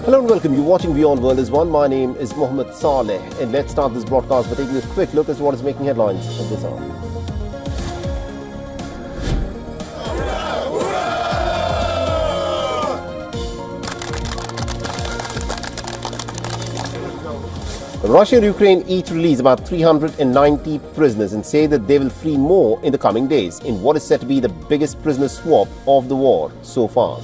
Hello and welcome. You're watching Beyond World is One. My name is Mohammed Saleh, and let's start this broadcast by taking a quick look at what is making headlines at this hour. Russia and Ukraine each release about 390 prisoners and say that they will free more in the coming days in what is said to be the biggest prisoner swap of the war so far.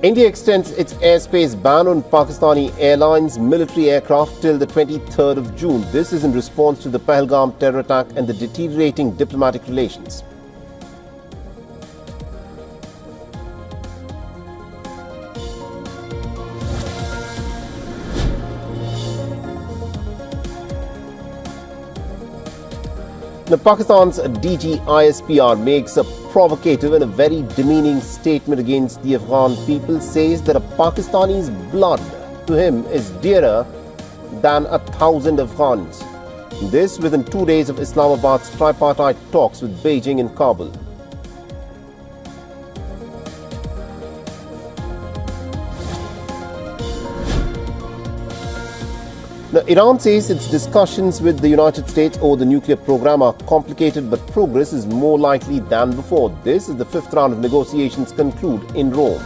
India extends its airspace ban on Pakistani Airlines military aircraft till the 23rd of June. This is in response to the Pahalgam terror attack and the deteriorating diplomatic relations. Now, Pakistan's DG ISPR makes a provocative and a very demeaning statement against the Afghan people, says that a Pakistani's blood to him is dearer than 1,000 Afghans. This within 2 days of Islamabad's tripartite talks with Beijing and Kabul. Now, Iran says its discussions with the United States over the nuclear program are complicated, but progress is more likely than before. This is the fifth round of negotiations conclude in Rome.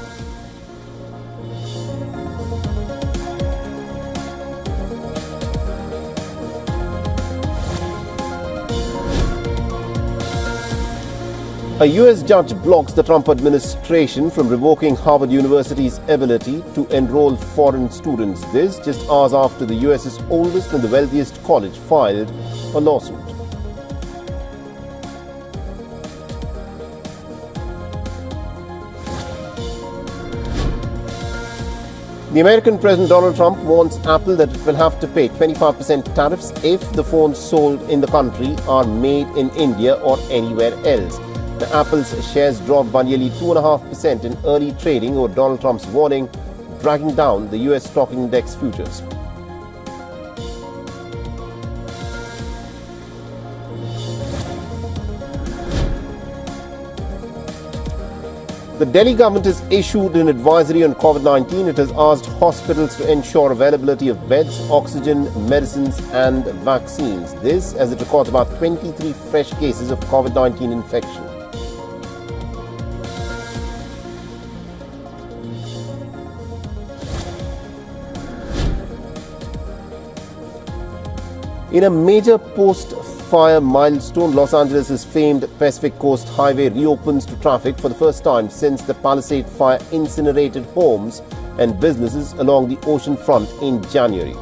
A US judge blocks the Trump administration from revoking Harvard University's ability to enroll foreign students. This just hours after the US's oldest and the wealthiest college filed a lawsuit. The American President Donald Trump warns Apple that it will have to pay 25% tariffs if the phones sold in the country are made in India or anywhere else. The Apple's shares dropped by nearly 2.5% in early trading over Donald Trump's warning, dragging down the US stock index futures. The Delhi government has issued an advisory on COVID-19. It has asked hospitals to ensure availability of beds, oxygen, medicines and vaccines. This as it records about 23 fresh cases of COVID-19 infection. In a major post-fire milestone, Los Angeles' famed Pacific Coast Highway reopens to traffic for the first time since the Palisade Fire incinerated homes and businesses along the ocean front in January.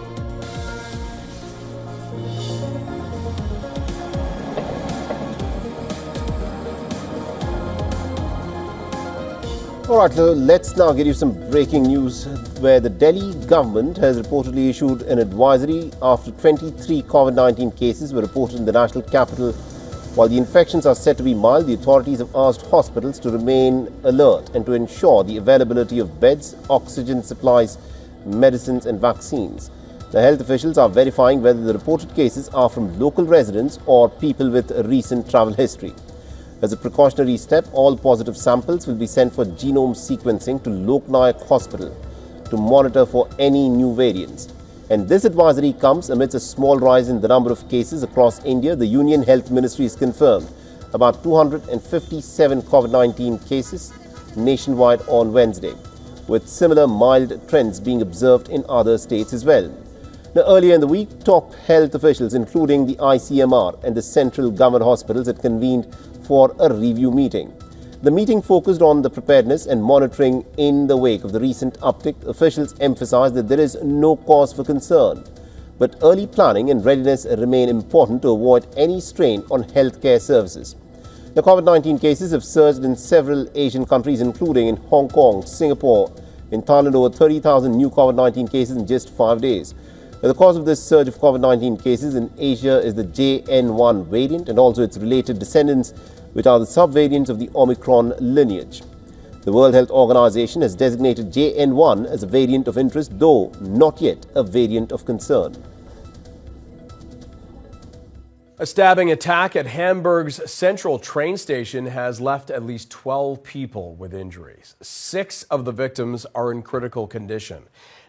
Alright, so let's now give you some breaking news where the Delhi government has reportedly issued an advisory after 23 COVID-19 cases were reported in the national capital. While the infections are said to be mild, the authorities have asked hospitals to remain alert and to ensure the availability of beds, oxygen supplies, medicines and vaccines. The health officials are verifying whether the reported cases are from local residents or people with a recent travel history. As a precautionary step, all positive samples will be sent for genome sequencing to Lok Nayak Hospital to monitor for any new variants. And this advisory comes amidst a small rise in the number of cases across India. The Union Health Ministry has confirmed about 257 COVID-19 cases nationwide on Wednesday, with similar mild trends being observed in other states as well. Now, earlier in the week, top health officials, including the ICMR and the central government hospitals, had convened for a review meeting. The meeting focused on the preparedness and monitoring in the wake of the recent uptick. Officials emphasized that there is no cause for concern, but early planning and readiness remain important to avoid any strain on healthcare services. The COVID-19 cases have surged in several Asian countries, including in Hong Kong, Singapore. In Thailand, over 30,000 new COVID-19 cases in just 5 days. The cause of this surge of COVID-19 cases in Asia is the JN1 variant and also its related descendants, which are the subvariants of the Omicron lineage. The World Health Organization has designated JN1 as a variant of interest, though not yet a variant of concern. A stabbing attack at Hamburg's Central train station has left at least 12 people with injuries. 6 of the victims are in critical condition.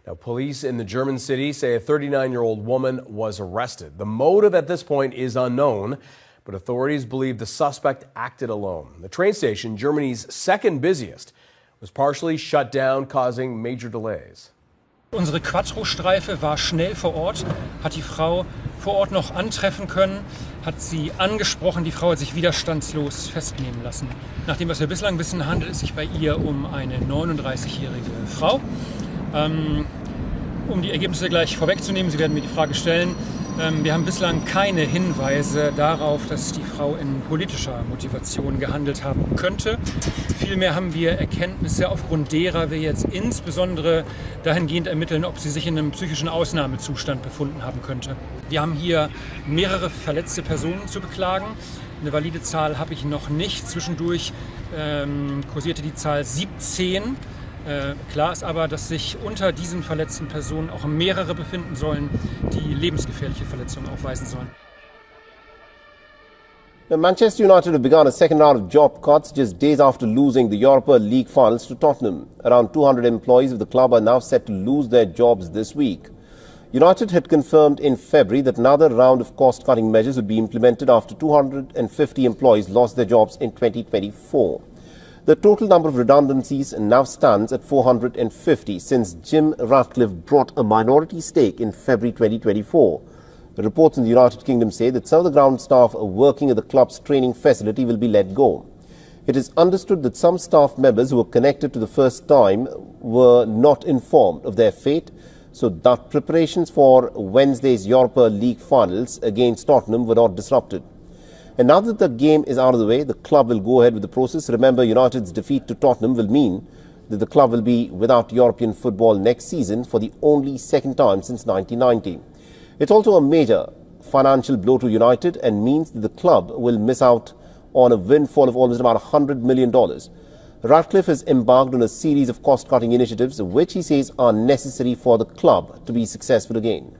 Now, police in the German city say a 39-year-old woman was arrested. The motive at this point is unknown, but authorities believe the suspect acted alone. The train station, Germany's second busiest, was partially shut down, causing major delays. Unsere Quattro-Streife war schnell vor Ort, hat die Frau vor Ort noch antreffen können, hat sie angesprochen. Die Frau hat sich widerstandslos festnehmen lassen. Nach dem, was wir bislang wissen, handelt es sich bei ihr um eine 39-jährige Frau. Um die Ergebnisse gleich vorwegzunehmen, Sie werden mir die Frage stellen. Wir haben bislang keine Hinweise darauf, dass die Frau in politischer Motivation gehandelt haben könnte. Vielmehr haben wir Erkenntnisse, aufgrund derer wir jetzt insbesondere dahingehend ermitteln, ob sie sich in einem psychischen Ausnahmezustand befunden haben könnte. Wir haben hier mehrere verletzte Personen zu beklagen. Eine valide Zahl habe ich noch nicht. Zwischendurch kursierte die Zahl 17. Klar ist aber, dass sich unter diesen verletzten Personen auch mehrere befinden sollen, die lebensgefährliche Verletzungen aufweisen sollen. Manchester United have begun a second round of job cuts just days after losing the Europa League finals to Tottenham. Around 200 employees of the club are now set to lose their jobs this week. United had confirmed in February that another round of cost-cutting measures would be implemented after 250 employees lost their jobs in 2024. The total number of redundancies now stands at 450 since Jim Ratcliffe brought a minority stake in February 2024. The reports in the United Kingdom say that some of the ground staff working at the club's training facility will be let go. It is understood that some staff members who were connected to the first time were not informed of their fate, so that preparations for Wednesday's Europa League finals against Tottenham were not disrupted. And now that the game is out of the way, the club will go ahead with the process. Remember, United's defeat to Tottenham will mean that the club will be without European football next season for the only second time since 1990. It's also a major financial blow to United and means that the club will miss out on a windfall of almost about $100 million. Ratcliffe has embarked on a series of cost-cutting initiatives, which he says are necessary for the club to be successful again.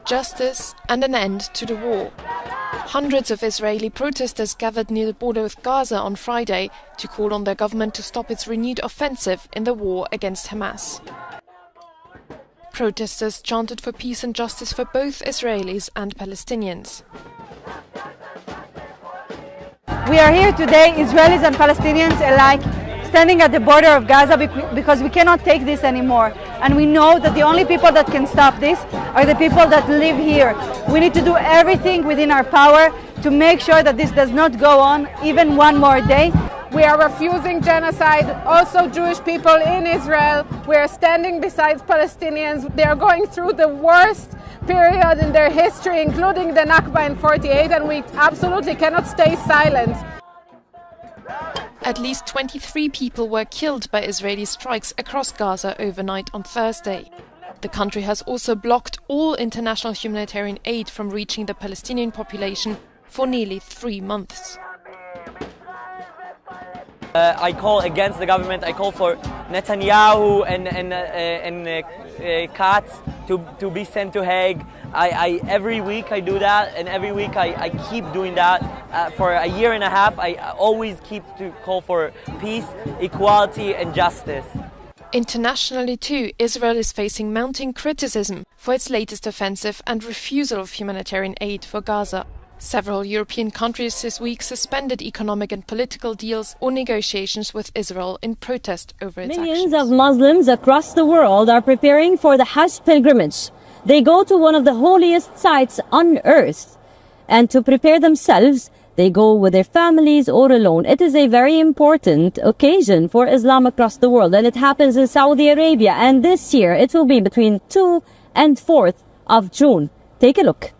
Justice and an end to the war. Hundreds of Israeli protesters gathered near the border with Gaza on Friday to call on their government to stop its renewed offensive in the war against Hamas. Protesters chanted for peace and justice for both Israelis and Palestinians. We are here today, Israelis and Palestinians alike, standing at the border of Gaza because we cannot take this anymore. And we know that the only people that can stop this are the people that live here. We need to do everything within our power to make sure that this does not go on even one more day. We are refusing genocide, also Jewish people in Israel. We are standing beside Palestinians. They are going through the worst period in their history, including the Nakba in 48, and we absolutely cannot stay silent. At least 23 people were killed by Israeli strikes across Gaza overnight on Thursday. The country has also blocked all international humanitarian aid from reaching the Palestinian population for nearly 3 months. I call against the government. I call for Netanyahu and Katz to be sent to Hague. Every week I do that, and every week I keep doing that. For a year and a half, I always keep to call for peace, equality and justice. Internationally too, Israel is facing mounting criticism for its latest offensive and refusal of humanitarian aid for Gaza. Several European countries this week suspended economic and political deals or negotiations with Israel in protest over its Millions actions. of Muslims across the world are preparing for the Hajj pilgrimage. They go to one of the holiest sites on earth. And to prepare themselves, they go with their families or alone. It is a very important occasion for Islam across the world, and it happens in Saudi Arabia. And this year, it will be between 2 and 4th of June. Take a look.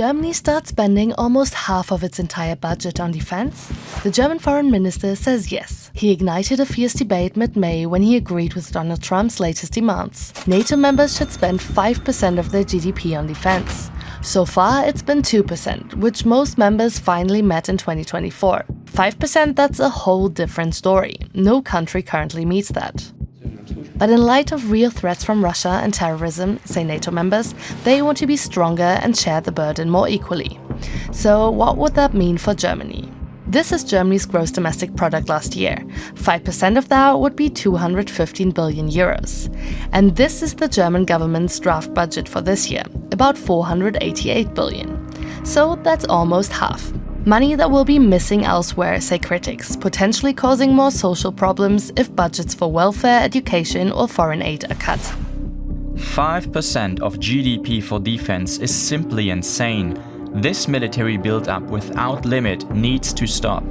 Germany start spending almost half of its entire budget on defense? The German foreign minister says yes. He ignited a fierce debate mid-May when he agreed with Donald Trump's latest demands. NATO members should spend 5% of their GDP on defense. So far, it's been 2%, which most members finally met in 2024. 5%, that's a whole different story. No country currently meets that. But in light of real threats from Russia and terrorism, say NATO members, they want to be stronger and share the burden more equally. So what would that mean for Germany? This is Germany's gross domestic product last year. 5% of that would be 215 billion euros. And this is the German government's draft budget for this year, about 488 billion. So that's almost half. Money that will be missing elsewhere, say critics, potentially causing more social problems if budgets for welfare, education or foreign aid are cut. 5% of GDP for defense is simply insane. This military build-up without limit needs to stop.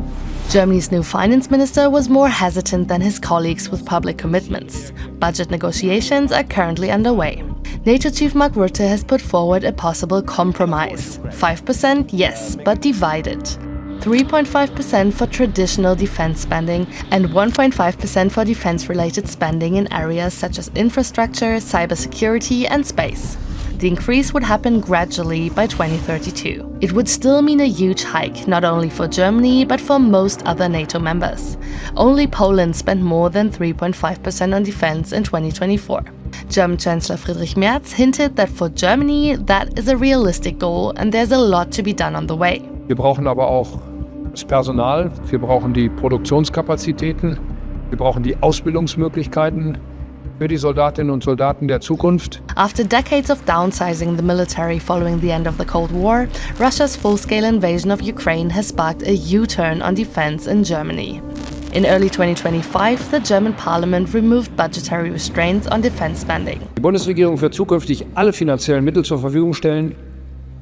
Germany's new finance minister was more hesitant than his colleagues with public commitments. Budget negotiations are currently underway. NATO chief Mark Rutte has put forward a possible compromise. 5%, yes, but divided. 3.5% for traditional defense spending and 1.5% for defense-related spending in areas such as infrastructure, cybersecurity and space. The increase would happen gradually by 2032. It would still mean a huge hike, not only for Germany, but for most other NATO members. Only Poland spent more than 3.5% on defense in 2024. German Chancellor Friedrich Merz hinted that for Germany, that is a realistic goal and there's a lot to be done on the way. Wir brauchen aber auch das Personal, wir brauchen die Produktionskapazitäten, wir brauchen die Ausbildungsmöglichkeiten für die Soldatinnen und Soldaten der Zukunft. After decades of downsizing the military following the end of the Cold War, Russia's full-scale invasion of Ukraine has sparked a U-turn on defense in Germany. In early 2025, the German parliament removed budgetary restraints on defense spending. Die Bundesregierung wird zukünftig alle finanziellen Mittel zur Verfügung stellen,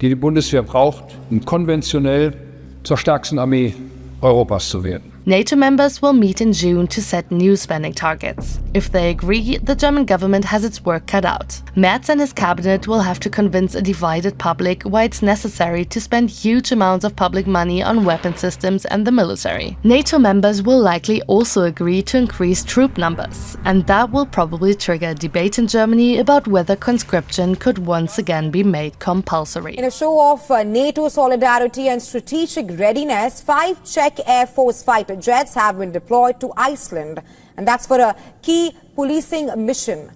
die die Bundeswehr braucht, um konventionell zur stärksten Armee Europas zu werden. NATO members will meet in June to set new spending targets. If they agree, the German government has its work cut out. Merz and his cabinet will have to convince a divided public why it's necessary to spend huge amounts of public money on weapon systems and the military. NATO members will likely also agree to increase troop numbers, and that will probably trigger a debate in Germany about whether conscription could once again be made compulsory. In a show of NATO solidarity and strategic readiness, 5 Czech Air Force fighter jets have been deployed to Iceland, and that's for a key policing mission.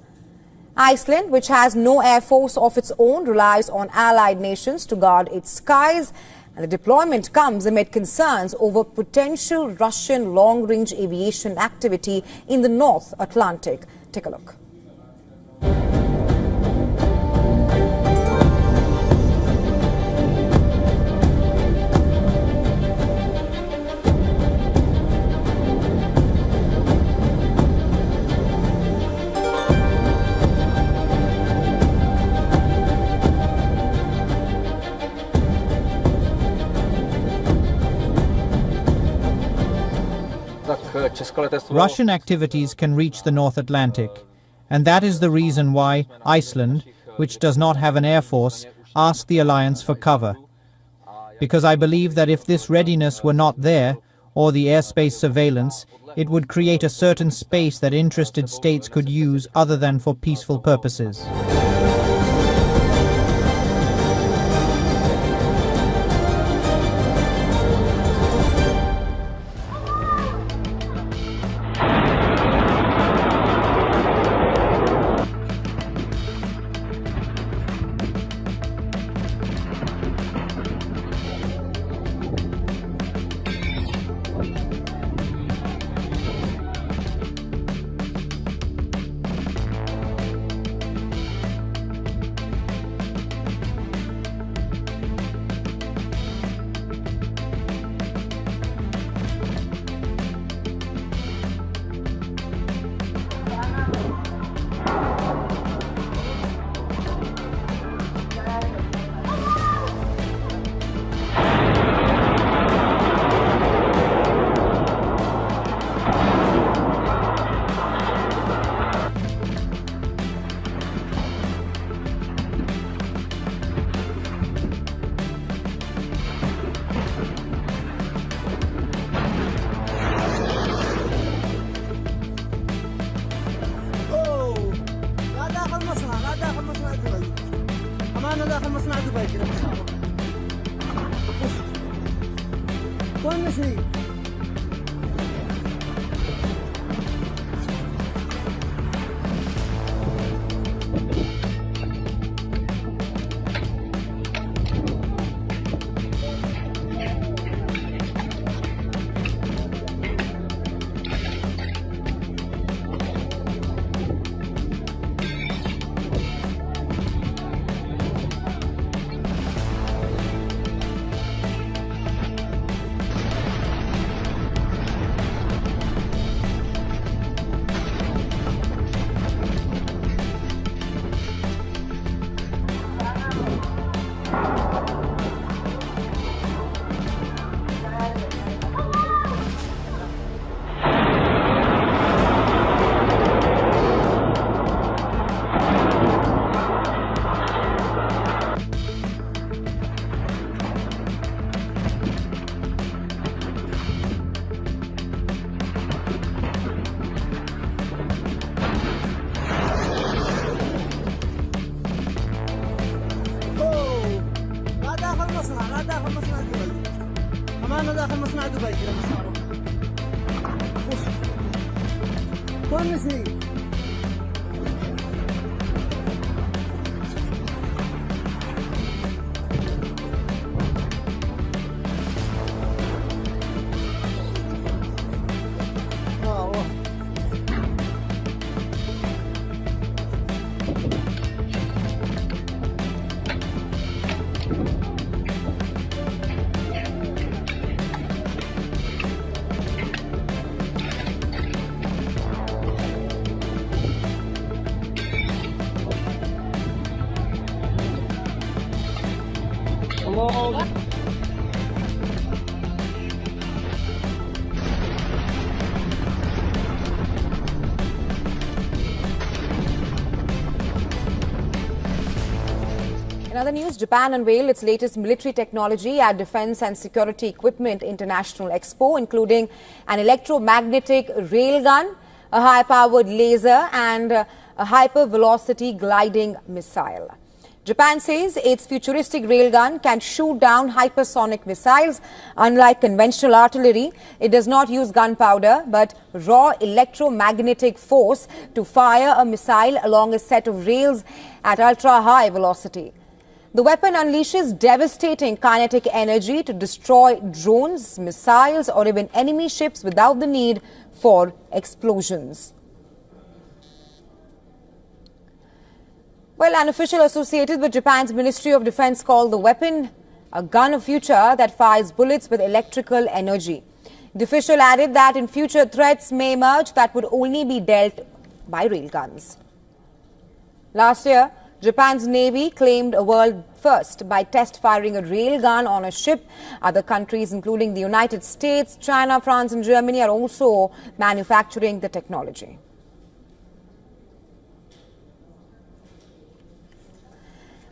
Iceland, which has no air force of its own, relies on allied nations to guard its skies, and the deployment comes amid concerns over potential Russian long-range aviation activity in the North Atlantic. Take a look. Russian activities can reach the North Atlantic, and that is the reason why Iceland, which does not have an air force, asked the alliance for cover. Because I believe that if this readiness were not there, or the airspace surveillance, it would create a certain space that interested states could use other than for peaceful purposes. داخل مصنع دبي كذا وين مشي؟ أنا داخل مصنع دبي كذا وين مشي؟ In other news, Japan unveiled its latest military technology at Defense and Security Equipment International Expo, including an electromagnetic railgun, a high-powered laser, and a hyper-velocity gliding missile. Japan says its futuristic railgun can shoot down hypersonic missiles. Unlike conventional artillery, it does not use gunpowder but raw electromagnetic force to fire a missile along a set of rails at ultra-high velocity. The weapon unleashes devastating kinetic energy to destroy drones, missiles, or even enemy ships without the need for explosions. Well, an official associated with Japan's Ministry of Defense called the weapon a gun of future that fires bullets with electrical energy. The official added that in future threats may emerge that would only be dealt by railguns. Last year, Japan's Navy claimed a world first by test firing a railgun on a ship. Other countries, including the United States, China, France and Germany, are also manufacturing the technology.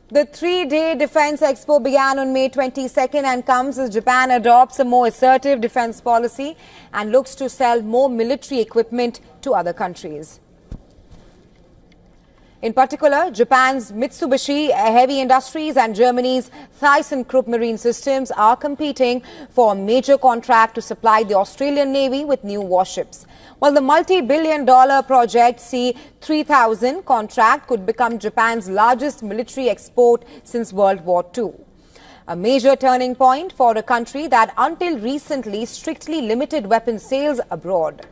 The three-day Defense Expo began on May 22nd and comes as Japan adopts a more assertive defense policy and looks to sell more military equipment to other countries. In particular, Japan's Mitsubishi Heavy Industries and Germany's ThyssenKrupp Marine Systems are competing for a major contract to supply the Australian Navy with new warships. While the multi-billion-dollar Project C-3000 contract could become Japan's largest military export since World War II. A major turning point for a country that until recently strictly limited weapons sales abroad.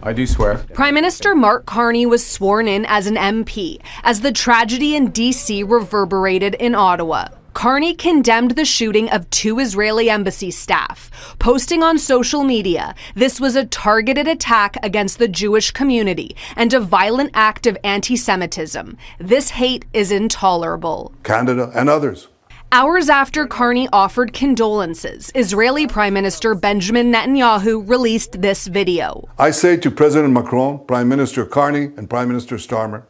I do swear. Prime Minister Mark Carney was sworn in as an MP as the tragedy in D.C. reverberated in Ottawa. Carney condemned the shooting of 2 Israeli embassy staff, posting on social media this was a targeted attack against the Jewish community and a violent act of anti-Semitism. This hate is intolerable. Canada and others. Hours after Carney offered condolences, Israeli Prime Minister Benjamin Netanyahu released this video. I say to President Macron, Prime Minister Carney, and Prime Minister Starmer,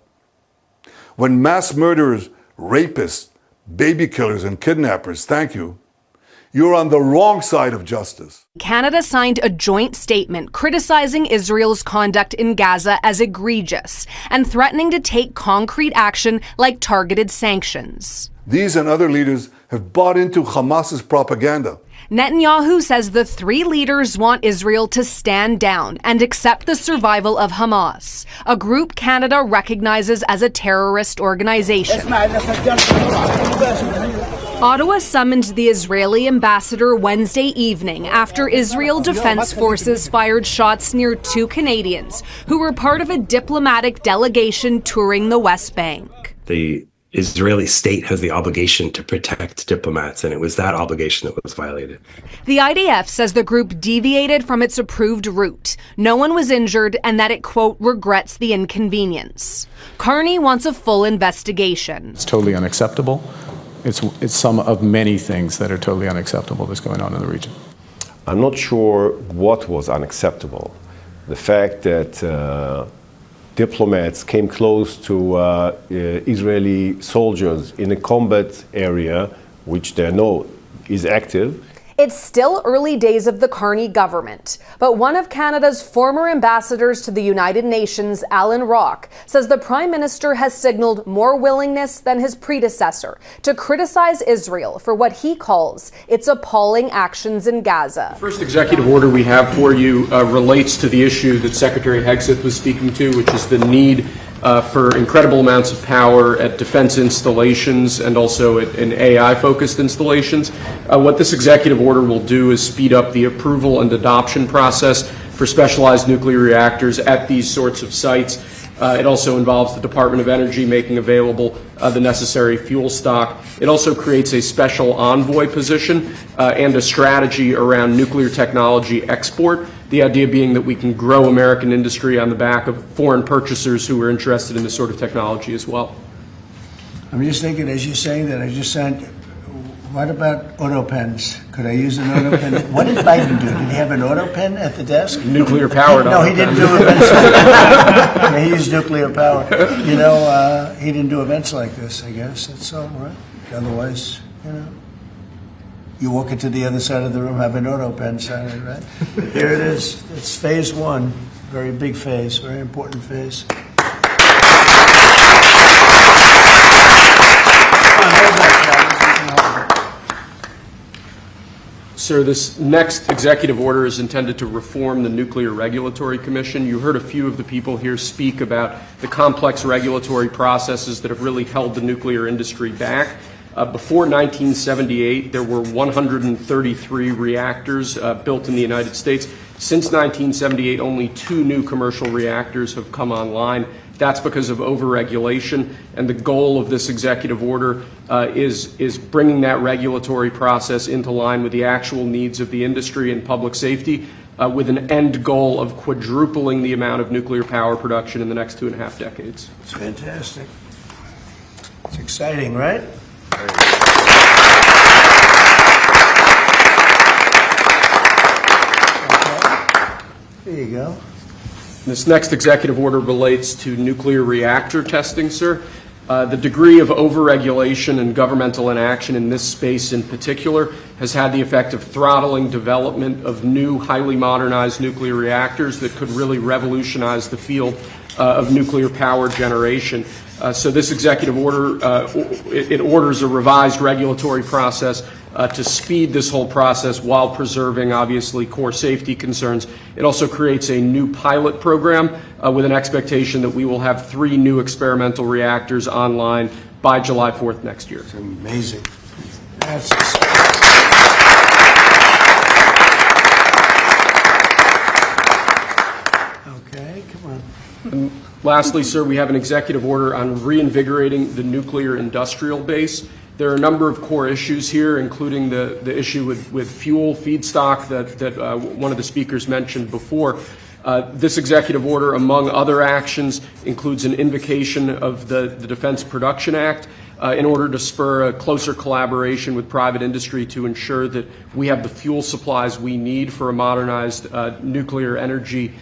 when mass murderers, rapists, baby killers, and kidnappers thank you, You're on the wrong side of justice. Canada signed a joint statement criticizing Israel's conduct in Gaza as egregious and threatening to take concrete action like targeted sanctions. These and other leaders have bought into Hamas's propaganda. Netanyahu says the three leaders want Israel to stand down and accept the survival of Hamas, a group Canada recognizes as a terrorist organization. Ottawa summoned the Israeli ambassador Wednesday evening after Israel Defense Forces fired shots near two Canadians who were part of a diplomatic delegation touring the West Bank. The Israeli state has the obligation to protect diplomats, and it was that obligation that was violated. The IDF says the group deviated from its approved route. No one was injured, and that it, quote, regrets the inconvenience. Carney wants a full investigation. It's totally unacceptable. It's some of many things that are totally unacceptable that's going on in the region. I'm not sure what was unacceptable. The fact that diplomats came close to Israeli soldiers in a combat area, which they know is active. It's still early days of the Carney government, but one of Canada's former ambassadors to the United Nations, Alan Rock, says the Prime Minister has signaled more willingness than his predecessor to criticize Israel for what he calls its appalling actions in Gaza. The first executive order we have for you relates to the issue that Secretary Hegseth was speaking to, which is the need for incredible amounts of power at defense installations and also in AI-focused installations. What this executive order will do is speed up the approval and adoption process for specialized nuclear reactors at these sorts of sites. It also involves the Department of Energy making available the necessary fuel stock. It also creates a special envoy position and a strategy around nuclear technology export. The idea being that we can grow American industry on the back of foreign purchasers who are interested in this sort of technology as well. I'm just thinking, as you're saying that, I just sent, what about auto pens? Could I use an auto pen? What did Biden do? Did he have an auto pen at the desk? Nuclear powered. No, he didn't do events like that. He used nuclear power. You know, he didn't do events like this, I guess. That's all right. Otherwise, you know. You walk into the other side of the room, have an auto pen sign, right? Here it is. It's phase one. Very big phase, very important phase. Sir, this next executive order is intended to reform the Nuclear Regulatory Commission. You heard a few of the people here speak about the complex regulatory processes that have really held the nuclear industry back. Before 1978, there were 133 reactors built in the United States. Since 1978, only 2 new commercial reactors have come online. That's because of overregulation, and the goal of this executive order is bringing that regulatory process into line with the actual needs of the industry and public safety, with an end goal of quadrupling the amount of nuclear power production in the next 2.5 decades. It's fantastic. It's exciting, right? There you go. This next executive order relates to nuclear reactor testing, sir. The degree of overregulation and governmental inaction in this space in particular has had the effect of throttling development of new, highly modernized nuclear reactors that could really revolutionize the field of nuclear power generation. So this executive order, it orders a revised regulatory process to speed this whole process while preserving, obviously, core safety concerns. It also creates a new pilot program with an expectation that we will have 3 new experimental reactors online by July 4th next year. It's amazing. That's okay, come on. And lastly, sir, we have an executive order on reinvigorating the nuclear industrial base. There are a number of core issues here, including the issue with fuel feedstock that one of the speakers mentioned before. This executive order, among other actions, includes an invocation of the Defense Production Act in order to spur a closer collaboration with private industry to ensure that we have the fuel supplies we need for a modernized nuclear energy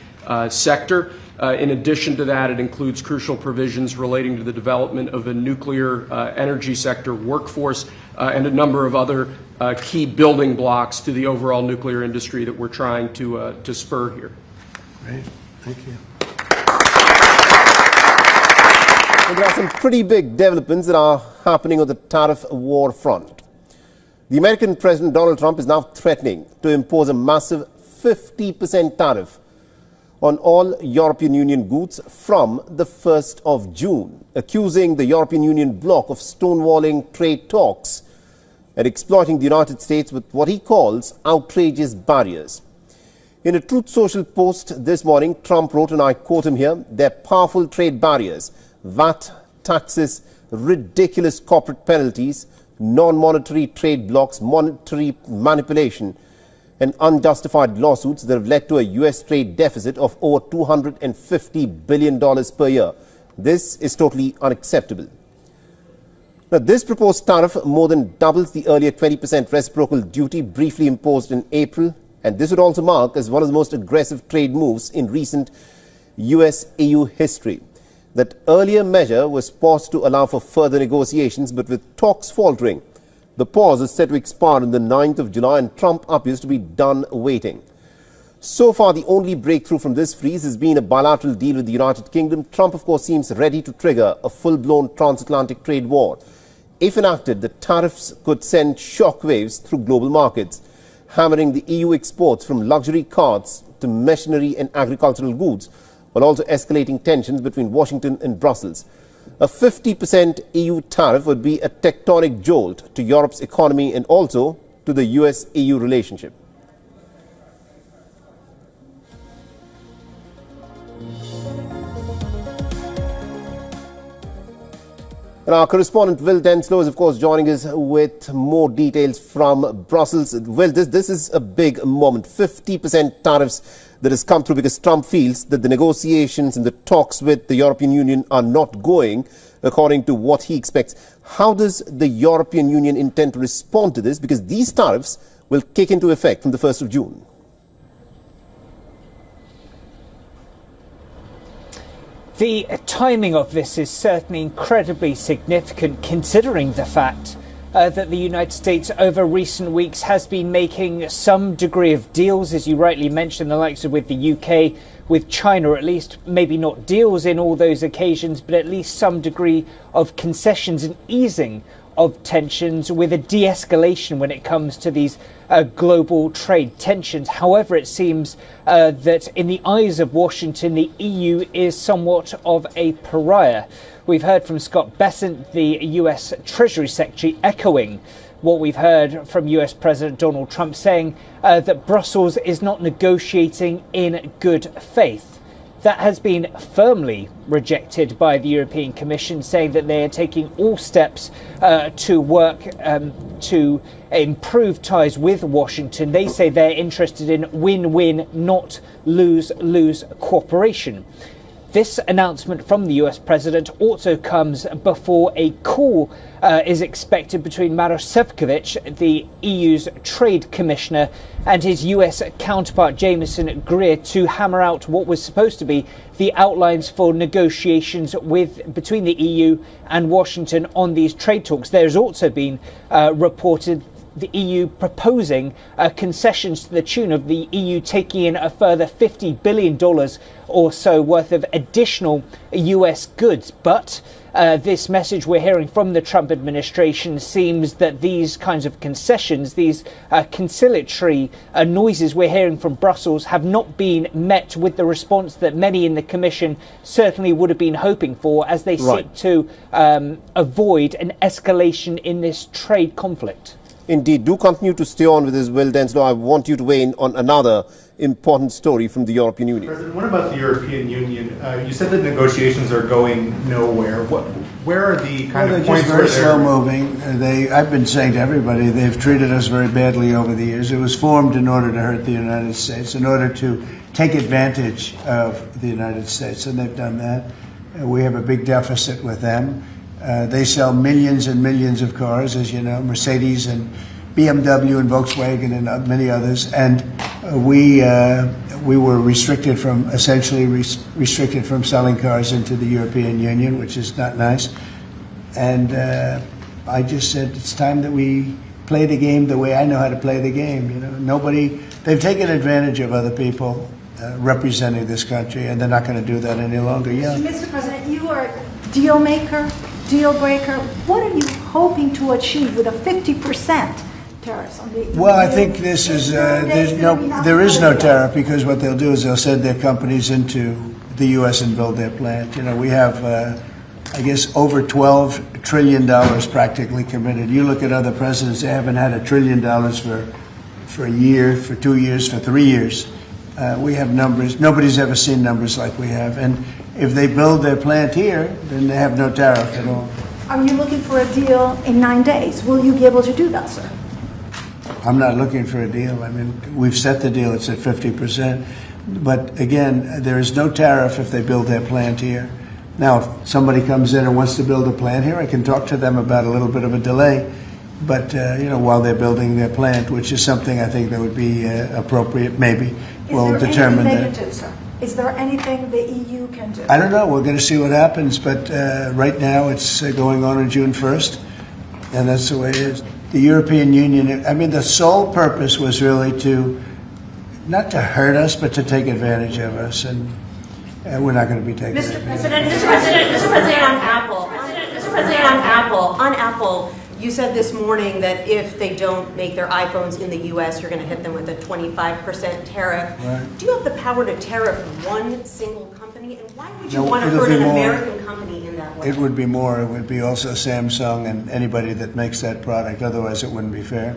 sector. In addition to that, it includes crucial provisions relating to the development of a nuclear energy sector workforce and a number of other key building blocks to the overall nuclear industry that we're trying to spur here. Great. Thank you. And there are some pretty big developments that are happening on the tariff war front. The American President Donald Trump is now threatening to impose a massive 50% tariff on all European Union goods from the 1st of June, accusing the European Union bloc of stonewalling trade talks and exploiting the United States with what he calls outrageous barriers. In a Truth Social post this morning, Trump wrote, and I quote him here, "They're powerful trade barriers, VAT, taxes, ridiculous corporate penalties, non-monetary trade blocks, monetary manipulation, and unjustified lawsuits that have led to a U.S. trade deficit of over $250 billion per year. This is totally unacceptable." Now, this proposed tariff more than doubles the earlier 20% reciprocal duty briefly imposed in April, and this would also mark as one of the most aggressive trade moves in recent US-EU history. That earlier measure was paused to allow for further negotiations, but with talks faltering, the pause is set to expire on the 9th of July, and Trump appears to be done waiting. So far, the only breakthrough from this freeze has been a bilateral deal with the United Kingdom. Trump, of course, seems ready to trigger a full-blown transatlantic trade war. If enacted, the tariffs could send shockwaves through global markets, hammering the EU exports from luxury cars to machinery and agricultural goods, while also escalating tensions between Washington and Brussels. A 50% EU tariff would be a tectonic jolt to Europe's economy and also to the US-EU relationship. And our correspondent Will Denslow is, of course, joining us with more details from Brussels. Will, this is a big moment. 50% tariffs that has come through because Trump feels that the negotiations and the talks with the European Union are not going according to what he expects. How does the European Union intend to respond to this? Because these tariffs will kick into effect from the 1st of June. The timing of this is certainly incredibly significant, considering the fact that the United States over recent weeks has been making some degree of deals, as you rightly mentioned, the likes of with the UK, with China, at least maybe not deals in all those occasions, but at least some degree of concessions and easing of tensions, with a de-escalation when it comes to these global trade tensions. However, it seems that in the eyes of Washington, the EU is somewhat of a pariah. We've heard from Scott Bessent, the US Treasury Secretary, echoing what we've heard from US President Donald Trump, saying that Brussels is not negotiating in good faith. That has been firmly rejected by the European Commission, saying that they are taking all steps to work to improve ties with Washington. They say they're interested in win-win, not lose-lose cooperation. This announcement from the US president also comes before a call is expected between Maroš Šefčovič, the EU's trade commissioner, and his US counterpart Jameson Greer to hammer out what was supposed to be the outlines for negotiations between the EU and Washington on these trade talks. There's also been reported the EU proposing concessions to the tune of the EU taking in a further $50 billion or so worth of additional US goods. But this message we're hearing from the Trump administration seems that these kinds of concessions, these conciliatory noises we're hearing from Brussels, have not been met with the response that many in the Commission certainly would have been hoping for, as they seek to avoid an escalation in this trade conflict. Indeed, do continue to stay on with this, Will Denslow. I want you to weigh in on another important story from the European Union. President, what about the European Union? You said that negotiations are going nowhere. Where are the kind of points where they're slow moving? I've been saying to everybody, they've treated us very badly over the years. It was formed in order to hurt the United States, in order to take advantage of the United States, and they've done that. We have a big deficit with them. They sell millions and millions of cars, as you know, Mercedes and BMW and Volkswagen and many others. And we we were restricted from, essentially restricted from selling cars into the European Union, which is not nice. And I just said, it's time that we play the game the way I know how to play the game. You know, they've taken advantage of other people representing this country, and they're not going to do that any longer. Yeah. Mr. President, you are a deal maker, deal breaker. What are you hoping to achieve with a 50% tariffs on the? Well, I think this is there is no tariff, because what they'll do is they'll send their companies into the U.S. and build their plant. You know, we have, I guess, over $12 trillion practically committed. You look at other presidents; they haven't had $1 trillion for a year, for 2 years, for 3 years. We have numbers. Nobody's ever seen numbers like we have. And if they build their plant here, then they have no tariff at all. Are you looking for a deal in 9 days? Will you be able to do that, sir? I'm not looking for a deal. I mean, we've set the deal. It's at 50%. But again, there is no tariff if they build their plant here. Now, if somebody comes in and wants to build a plant here, I can talk to them about a little bit of a delay. But, you know, while they're building their plant, which is something I think that would be appropriate, maybe, we'll determine that. Is there anything they can do, sir? Is there anything the EU can do? I don't know. We're going to see what happens. But right now it's going on June 1st. And that's the way it is. The European Union, I mean, the sole purpose was really not to hurt us, but to take advantage of us. And we're not going to be taking advantage. Mr. President, on Apple, you said this morning that if they don't make their iPhones in the U.S., you're going to hit them with a 25% tariff. Right. Do you have the power to tariff one single company? And why would you want to hurt an American company in that way? It would be more. It would be also Samsung and anybody that makes that product. Otherwise, it wouldn't be fair.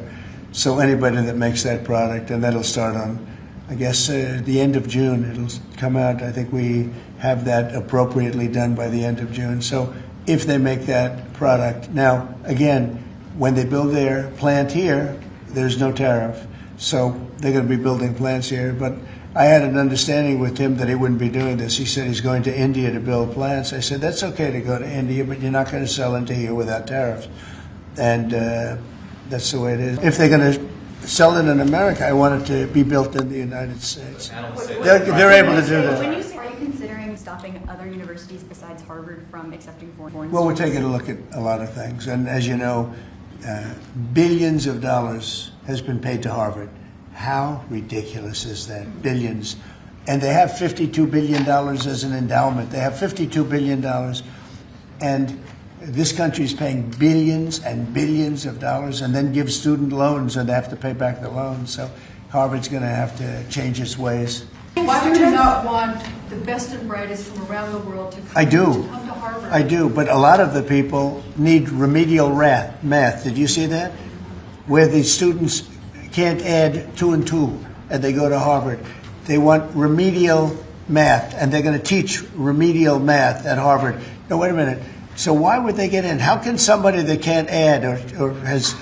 So anybody that makes that product, and that'll start on, I guess, the end of June. It'll come out. I think we have that appropriately done by the end of June. So if they make that product. Now, again, when they build their plant here, there's no tariff. So they're going to be building plants here. But I had an understanding with him that he wouldn't be doing this. He said he's going to India to build plants. I said, that's okay to go to India, but you're not going to sell into here without tariffs. And that's the way it is. If they're going to sell it in America, I want it to be built in the United States. They're able to do that. Are you considering stopping other universities besides Harvard from accepting foreign? Well, we're taking a look at a lot of things. And as you know, billions of dollars has been paid to Harvard. How ridiculous is that? Billions. And they have $52 billion as an endowment. They have $52 billion. And this country is paying billions and billions of dollars and then gives student loans, and they have to pay back the loans. So Harvard's going to have to change its ways. Why would you not want the best and brightest from around the world to come to Harvard? I do, but a lot of the people need remedial math. Did you see that? Where the students can't add 2 and 2, and they go to Harvard. They want remedial math, and they're going to teach remedial math at Harvard. No, wait a minute. So why would they get in? How can somebody that can't add or has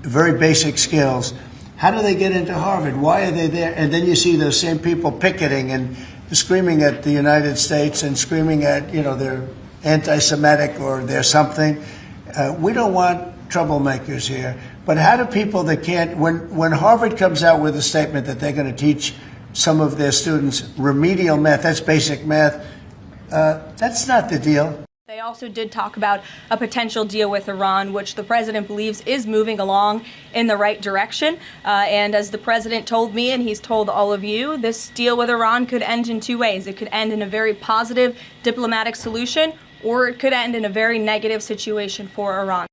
very basic skills, how do they get into Harvard? Why are they there? And then you see those same people picketing and screaming at the United States and screaming at, you know, they're anti-Semitic or they're something. We don't want troublemakers here. But how do people that can't, when Harvard comes out with a statement that they're going to teach some of their students remedial math, that's basic math, that's not the deal. They also did talk about a potential deal with Iran, which the president believes is moving along in the right direction. And as the president told me, and he's told all of you, this deal with Iran could end in 2 ways. It could end in a very positive diplomatic solution, or it could end in a very negative situation for Iran.